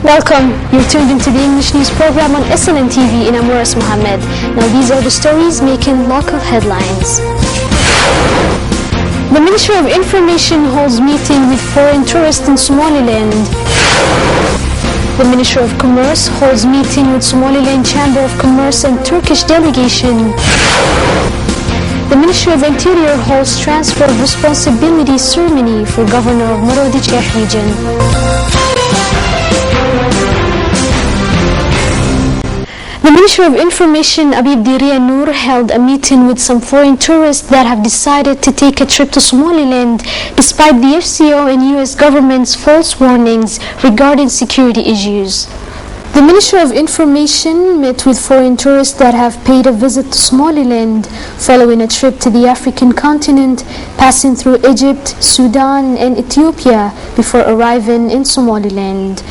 Welcome. You're tuned into the English news program on SLN TV in Amoras Mohammed. Now these are the stories making local headlines. The Ministry of Information holds meeting with foreign tourists in Somaliland. The Ministry of Commerce holds meeting with Somaliland Chamber of Commerce and Turkish delegation. The Ministry of Interior holds transfer of responsibility ceremony for Governor of Marodi Sheikh region. The Ministry of Information, Abib Diria Noor, held a meeting with some foreign tourists that have decided to take a trip to Somaliland despite the FCO and US government's false warnings regarding security issues. The Ministry of Information met with foreign tourists that have paid a visit to Somaliland following a trip to the African continent, passing through Egypt, Sudan and Ethiopia before arriving in Somaliland.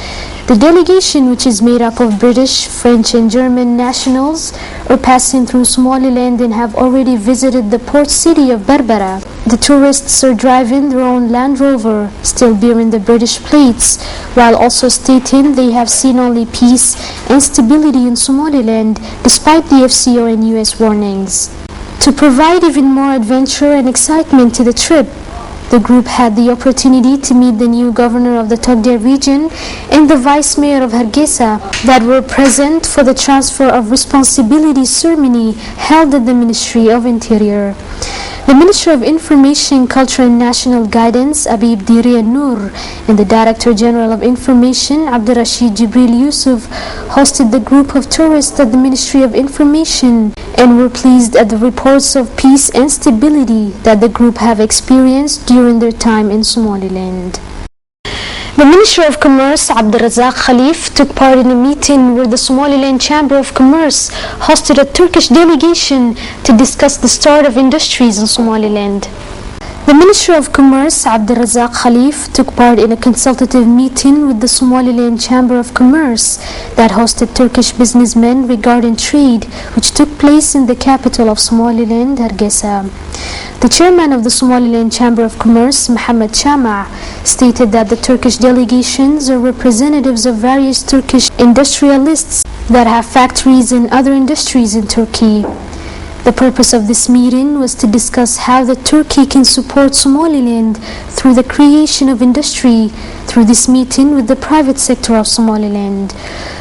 The delegation, which is made up of British, French and German nationals, are passing through Somaliland and have already visited the port city of Berbera. The tourists are driving their own Land Rover, still bearing the British plates, while also stating they have seen only peace and stability in Somaliland despite the FCO and US warnings. To provide even more adventure and excitement to the trip, the group had the opportunity to meet the new governor of the Togdheer region and the vice mayor of Hargeisa that were present for the transfer of responsibility ceremony held at the Ministry of Interior. The Ministry of Information, Culture and National Guidance, Abib Diria Noor, and the Director General of Information, Abdurrashid Jibril Yusuf, hosted the group of tourists at the Ministry of Information and were pleased at the reports of peace and stability that the group have experienced during their time in Somaliland. The Minister of Commerce, Abdulrazak Khalif, took part in a meeting where the Somaliland Chamber of Commerce hosted a Turkish delegation to discuss the start of industries in Somaliland. The Minister of Commerce, Abdulrazak Khalif, took part in a consultative meeting with the Somaliland Chamber of Commerce that hosted Turkish businessmen regarding trade, which took place in the capital of Somaliland, Hargeisa. The chairman of the Somaliland Chamber of Commerce, Mohammed Shama, stated that the Turkish delegations are representatives of various Turkish industrialists that have factories and other industries in Turkey. The purpose of this meeting was to discuss how the Turkey can support Somaliland through the creation of industry through this meeting with the private sector of Somaliland.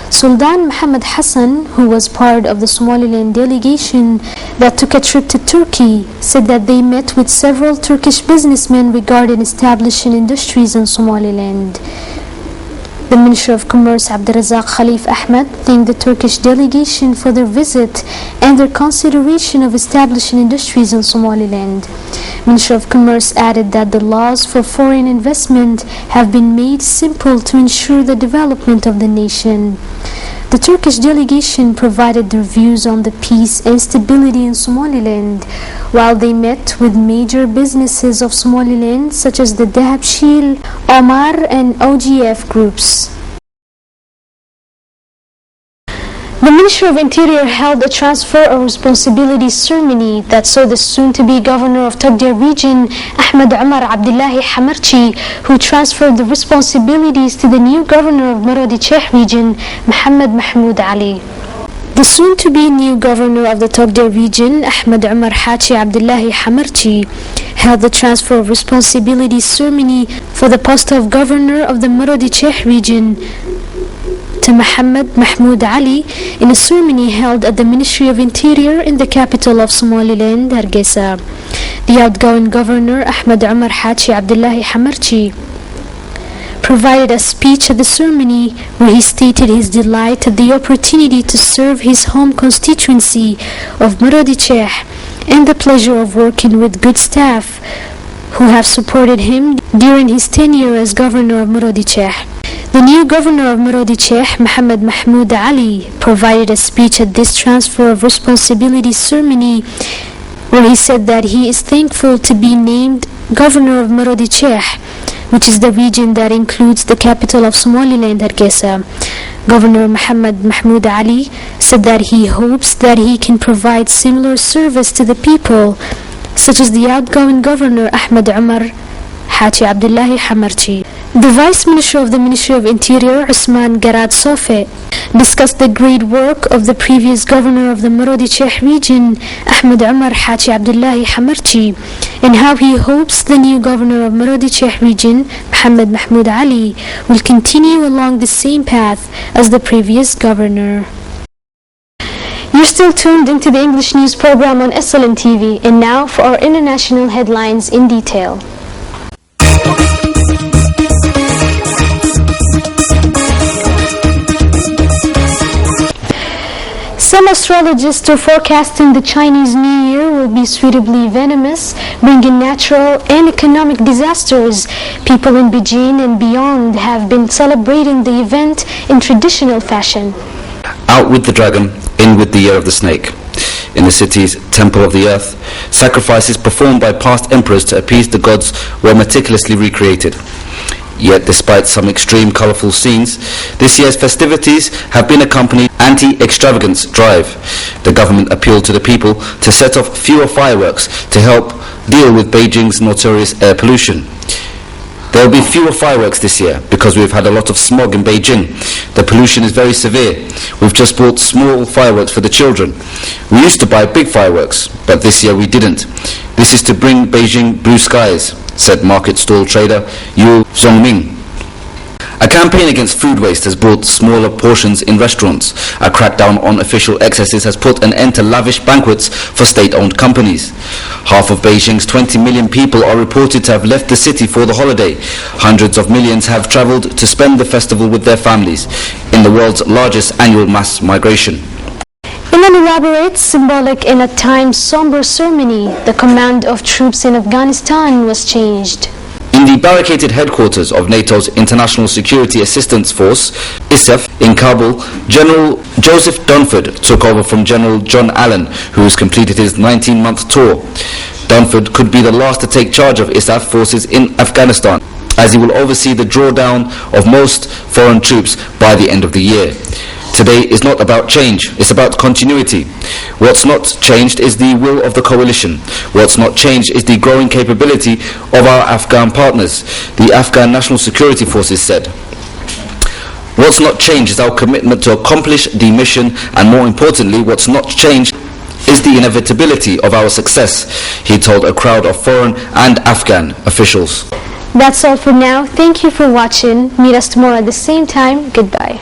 Sultan Muhammad Hassan, who was part of the Somaliland delegation that took a trip to Turkey, said that they met with several Turkish businessmen regarding establishing industries in Somaliland. The Minister of Commerce, Abdulrazak Khalif Ahmed, thanked the Turkish delegation for their visit and their consideration of establishing industries in Somaliland. Minister of Commerce added that the laws for foreign investment have been made simple to ensure the development of the nation. The Turkish delegation provided their views on the peace and stability in Somaliland, while they met with major businesses of Somaliland such as the Dahabshil, Omar and OGF groups. The Ministry of Interior held a transfer of responsibility ceremony that saw the soon-to-be governor of Togdheer region, Ahmed Omar Abdullahi Hamarchi, who transferred the responsibilities to the new governor of Marodi Sheikh region, Mohammed Mahmoud Ali. The soon-to-be new governor of the Togdheer region, Ahmed Omar Hachi Abdullahi Hamarchi, held the transfer of responsibility ceremony for the post of governor of the Marodi Sheikh region to Mohammed Mahmoud Ali in a ceremony held at the Ministry of Interior in the capital of Somaliland, Hargeisa. The outgoing governor, Ahmed Omar Hachi Abdullahi Hamarchi, provided a speech at the ceremony where he stated his delight at the opportunity to serve his home constituency of Marodi Sheikh and the pleasure of working with good staff who have supported him during his tenure as governor of Marodi Sheikh. The new governor of Marodi Sheikh, Mohammed Mahmoud Ali, provided a speech at this transfer of responsibility ceremony where he said that he is thankful to be named governor of Marodi Sheikh, which is the region that includes the capital of Somaliland, Hargeisa. Governor Mohammed Mahmoud Ali said that he hopes that he can provide similar service to the people, such as the outgoing governor Ahmed Omar Haji Abdullahi Hamarti. The Vice Minister of the Ministry of Interior, Usman Garad Sofe, discussed the great work of the previous governor of the Marodi Sheikh region, Ahmed Umar Haji Abdullahi Hamarti, and how he hopes the new governor of Marodi Sheikh region, Muhammad Mahmoud Ali, will continue along the same path as the previous governor. You're still tuned into the English news program on SLN TV, and now for our international headlines in detail. Some astrologists are forecasting the Chinese New Year will be suitably venomous, bringing natural and economic disasters. People in Beijing and beyond have been celebrating the event in traditional fashion. Out with the dragon, in with the year of the snake. In the city's Temple of the Earth, sacrifices performed by past emperors to appease the gods were meticulously recreated. Yet, despite some extreme colourful scenes, this year's festivities have been accompanied by anti-extravagance drive. The government appealed to the people to set off fewer fireworks to help deal with Beijing's notorious air pollution. There will be fewer fireworks this year because we've had a lot of smog in Beijing. The pollution is very severe. We've just bought small fireworks for the children. We used to buy big fireworks, but this year we didn't. This is to bring Beijing blue skies, said market stall trader Yu Zhongming. A campaign against food waste has brought smaller portions in restaurants. A crackdown on official excesses has put an end to lavish banquets for state-owned companies. Half of Beijing's 20 million people are reported to have left the city for the holiday. Hundreds of millions have travelled to spend the festival with their families in the world's largest annual mass migration. In an elaborate, symbolic and at times somber ceremony, the command of troops in Afghanistan was changed. In the barricaded headquarters of NATO's International Security Assistance Force, ISAF, in Kabul, General Joseph Dunford took over from General John Allen, who has completed his 19-month tour. Dunford could be the last to take charge of ISAF forces in Afghanistan, as he will oversee the drawdown of most foreign troops by the end of the year. Today is not about change, it's about continuity. What's not changed is the will of the coalition. What's not changed is the growing capability of our Afghan partners, the Afghan National Security Forces said. What's not changed is our commitment to accomplish the mission, and more importantly, what's not changed is the inevitability of our success, he told a crowd of foreign and Afghan officials. That's all for now. Thank you for watching. Meet us tomorrow at the same time. Goodbye.